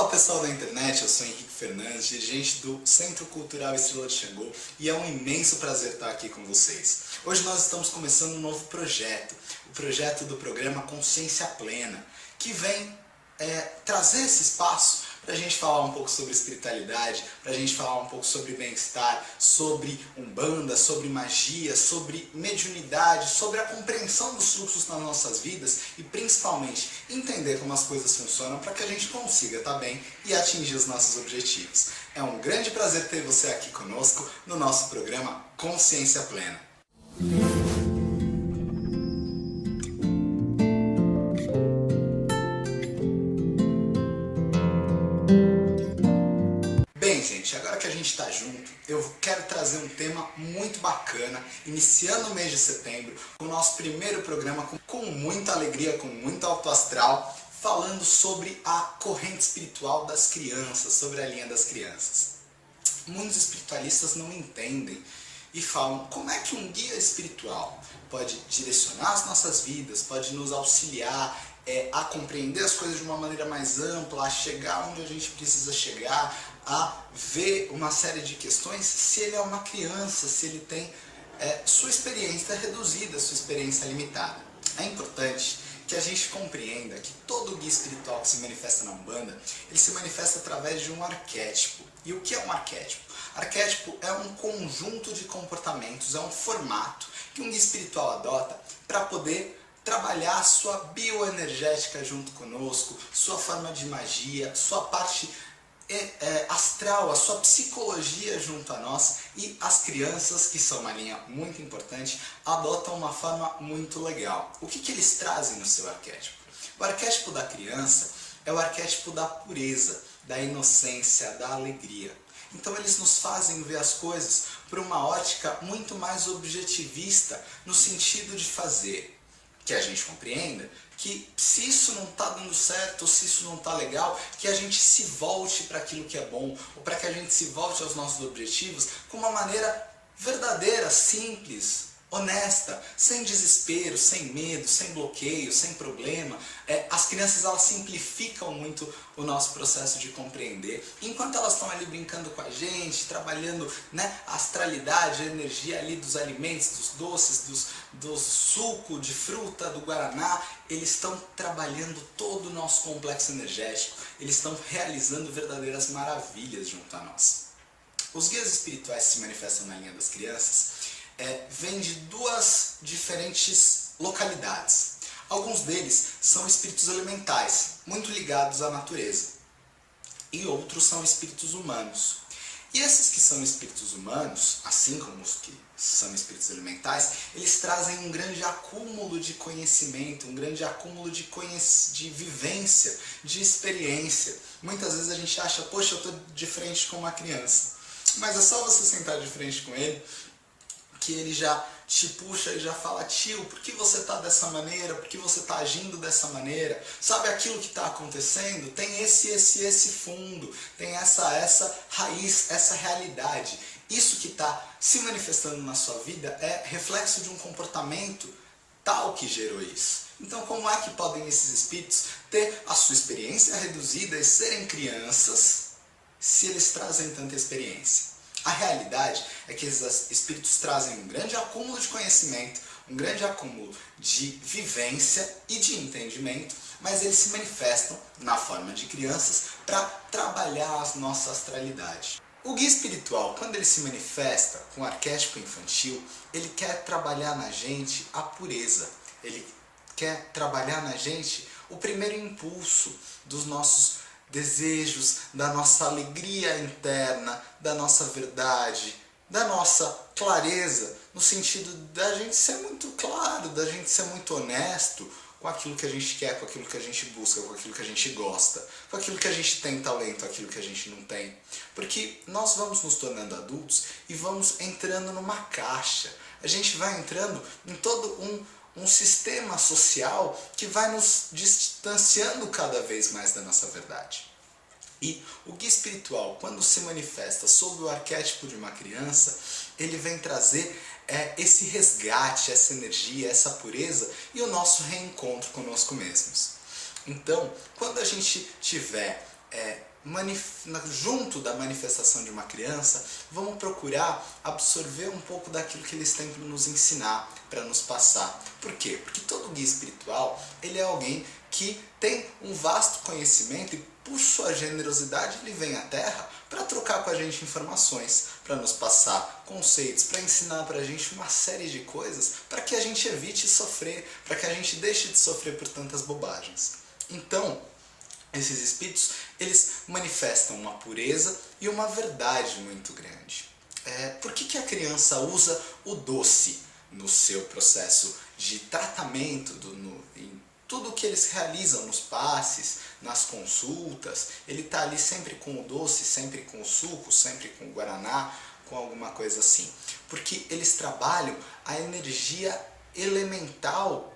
Fala pessoal da internet, eu sou Henrique Fernandes, dirigente do Centro Cultural Estrela de Xangô, e é um imenso prazer estar aqui com vocês. Hoje nós estamos começando um novo projeto, o projeto do programa Consciência Plena, que vem trazer esse espaço para a gente falar um pouco sobre espiritualidade, para a gente falar um pouco sobre bem-estar, sobre umbanda, sobre magia, sobre mediunidade, sobre a compreensão dos fluxos nas nossas vidas e principalmente entender como as coisas funcionam para que a gente consiga estar bem e atingir os nossos objetivos. É um grande prazer ter você aqui conosco no nosso programa Consciência Plena. Bem, gente, agora que a gente está junto, eu quero trazer um tema muito bacana, iniciando o mês de setembro, com o nosso primeiro programa com muita alegria, com muito alto astral, falando sobre a corrente espiritual das crianças, sobre a linha das crianças. Muitos espiritualistas não entendem e falam como é que um guia espiritual pode direcionar as nossas vidas, pode nos auxiliar a compreender as coisas de uma maneira mais ampla, a chegar onde a gente precisa chegar, a ver uma série de questões se ele é uma criança, se ele tem sua experiência reduzida, sua experiência limitada. É importante que a gente compreenda que todo guia espiritual que se manifesta na Umbanda, ele se manifesta através de um arquétipo. E o que é um arquétipo? Arquétipo é um conjunto de comportamentos, é um formato que um guia espiritual adota para poder trabalhar a sua bioenergética junto conosco, sua forma de magia, sua parte astral, a sua psicologia junto a nós, e as crianças, que são uma linha muito importante, adotam uma forma muito legal. O que eles trazem no seu arquétipo? O arquétipo da criança é o arquétipo da pureza, da inocência, da alegria. Então eles nos fazem ver as coisas por uma ótica muito mais objetivista, no sentido de fazer que a gente compreenda que se isso não está dando certo, ou se isso não está legal, que a gente se volte para aquilo que é bom, ou para que a gente se volte aos nossos objetivos com uma maneira verdadeira, simples, honesta, sem desespero, sem medo, sem bloqueio, sem problema. As crianças, elas simplificam muito o nosso processo de compreender. Enquanto elas estão ali brincando com a gente, trabalhando, a astralidade, a energia ali dos alimentos, dos doces, do suco de fruta, do guaraná, eles estão trabalhando todo o nosso complexo energético. Eles estão realizando verdadeiras maravilhas junto a nós. Os guias espirituais que se manifestam na linha das crianças vêm de duas diferentes localidades. Alguns deles são espíritos elementais, muito ligados à natureza, e outros são espíritos humanos. E esses que são espíritos humanos, assim como os que são espíritos elementais, eles trazem um grande acúmulo de conhecimento, um grande acúmulo de vivência, de experiência. Muitas vezes a gente acha, poxa, eu estou de frente com uma criança. Mas é só você sentar de frente com ele, que ele já te puxa e já fala: tio, por que você está dessa maneira? Por que você está agindo dessa maneira? Sabe aquilo que está acontecendo? Tem esse fundo, tem essa raiz, essa realidade. Isso que está se manifestando na sua vida é reflexo de um comportamento tal que gerou isso. Então, como é que podem esses espíritos ter a sua experiência reduzida e serem crianças se eles trazem tanta experiência? A realidade é que esses espíritos trazem um grande acúmulo de conhecimento, um grande acúmulo de vivência e de entendimento, mas eles se manifestam na forma de crianças para trabalhar a nossa astralidade. O guia espiritual, quando ele se manifesta com o arquétipo infantil, ele quer trabalhar na gente a pureza, ele quer trabalhar na gente o primeiro impulso dos nossos desejos, da nossa alegria interna, da nossa verdade, da nossa clareza, no sentido da gente ser muito claro, da gente ser muito honesto com aquilo que a gente quer, com aquilo que a gente busca, com aquilo que a gente gosta, com aquilo que a gente tem talento, aquilo que a gente não tem. Porque nós vamos nos tornando adultos e vamos entrando numa caixa. A gente vai entrando em todo um sistema social que vai nos distanciando cada vez mais da nossa verdade. E o guia espiritual, quando se manifesta sob o arquétipo de uma criança, ele vem trazer esse resgate, essa energia, essa pureza e o nosso reencontro conosco mesmos. Então, quando a gente tiver junto da manifestação de uma criança, vamos procurar absorver um pouco daquilo que eles têm para nos ensinar, para nos passar. Por quê? Porque todo guia espiritual, ele é alguém que tem um vasto conhecimento e por sua generosidade ele vem à Terra para trocar com a gente informações, para nos passar conceitos, para ensinar para a gente uma série de coisas para que a gente evite sofrer, para que a gente deixe de sofrer por tantas bobagens. Então, esses espíritos, eles manifestam uma pureza e uma verdade muito grande. Por que a criança usa o doce no seu processo de tratamento, em tudo que eles realizam nos passes, nas consultas? Ele está ali sempre com o doce, sempre com o suco, sempre com o guaraná, com alguma coisa assim. Porque eles trabalham a energia elemental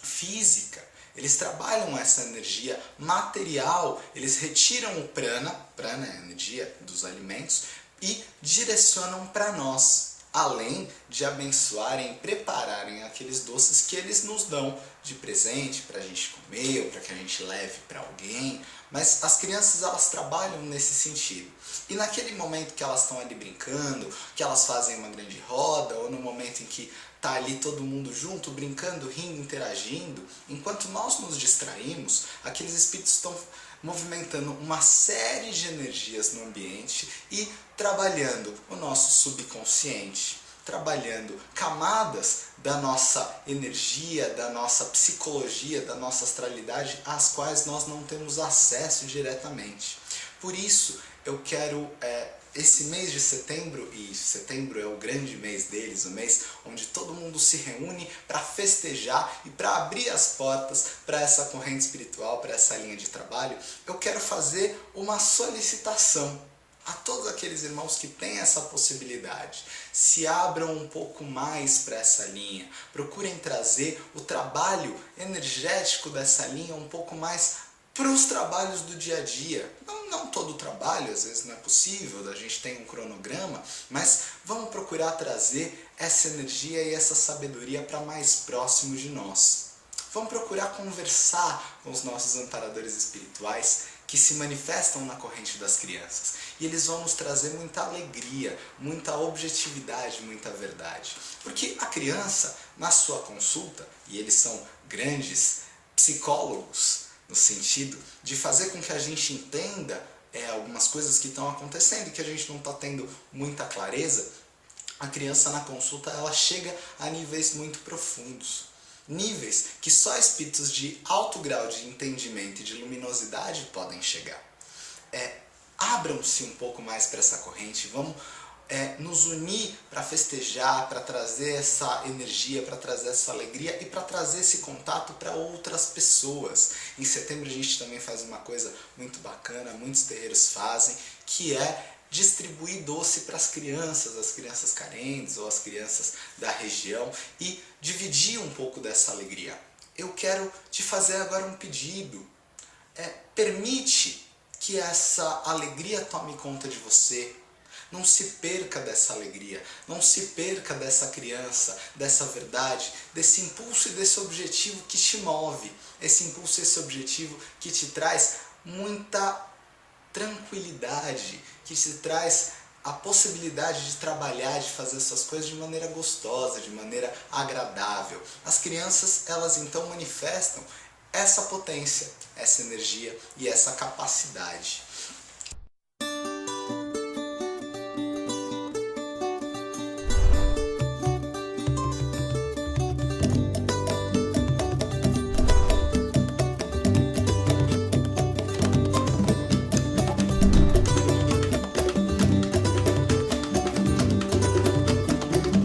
física. Eles trabalham essa energia material, eles retiram o prana é a energia dos alimentos, e direcionam para nós, além de abençoarem e prepararem aqueles doces que eles nos dão de presente para a gente comer ou para que a gente leve para alguém. Mas as crianças, elas trabalham nesse sentido. E naquele momento que elas estão ali brincando, que elas fazem uma grande roda, ou no momento em que está ali todo mundo junto, brincando, rindo, interagindo, enquanto nós nos distraímos, aqueles espíritos estão movimentando uma série de energias no ambiente e trabalhando o nosso subconsciente, trabalhando camadas da nossa energia, da nossa psicologia, da nossa astralidade, às quais nós não temos acesso diretamente. Por isso, eu quero esse mês de setembro, e setembro é o grande mês deles, o mês onde todo mundo se reúne para festejar e para abrir as portas para essa corrente espiritual, para essa linha de trabalho, eu quero fazer uma solicitação a todos aqueles irmãos que têm essa possibilidade. Se abram um pouco mais para essa linha, procurem trazer o trabalho energético dessa linha um pouco mais para os trabalhos do dia a dia. Não todo o trabalho, às vezes não é possível, a gente tem um cronograma, mas vamos procurar trazer essa energia e essa sabedoria para mais próximo de nós. Vamos procurar conversar com os nossos amparadores espirituais que se manifestam na corrente das crianças. E eles vão nos trazer muita alegria, muita objetividade, muita verdade. Porque a criança, na sua consulta, e eles são grandes psicólogos, no sentido de fazer com que a gente entenda algumas coisas que estão acontecendo e que a gente não está tendo muita clareza, a criança na consulta ela chega a níveis muito profundos. Níveis que só espíritos de alto grau de entendimento e de luminosidade podem chegar. Abram-se um pouco mais para essa corrente, vamos nos unir para festejar, para trazer essa energia, para trazer essa alegria e para trazer esse contato para outras pessoas. Em setembro a gente também faz uma coisa muito bacana, muitos terreiros fazem, que é distribuir doce para as crianças carentes ou as crianças da região e dividir um pouco dessa alegria. Eu quero te fazer agora um pedido. Permite que essa alegria tome conta de você. Não se perca dessa alegria, não se perca dessa criança, dessa verdade, desse impulso e desse objetivo que te move. Esse impulso e esse objetivo que te traz muita tranquilidade, que te traz a possibilidade de trabalhar, de fazer essas coisas de maneira gostosa, de maneira agradável. As crianças, elas então manifestam essa potência, essa energia e essa capacidade.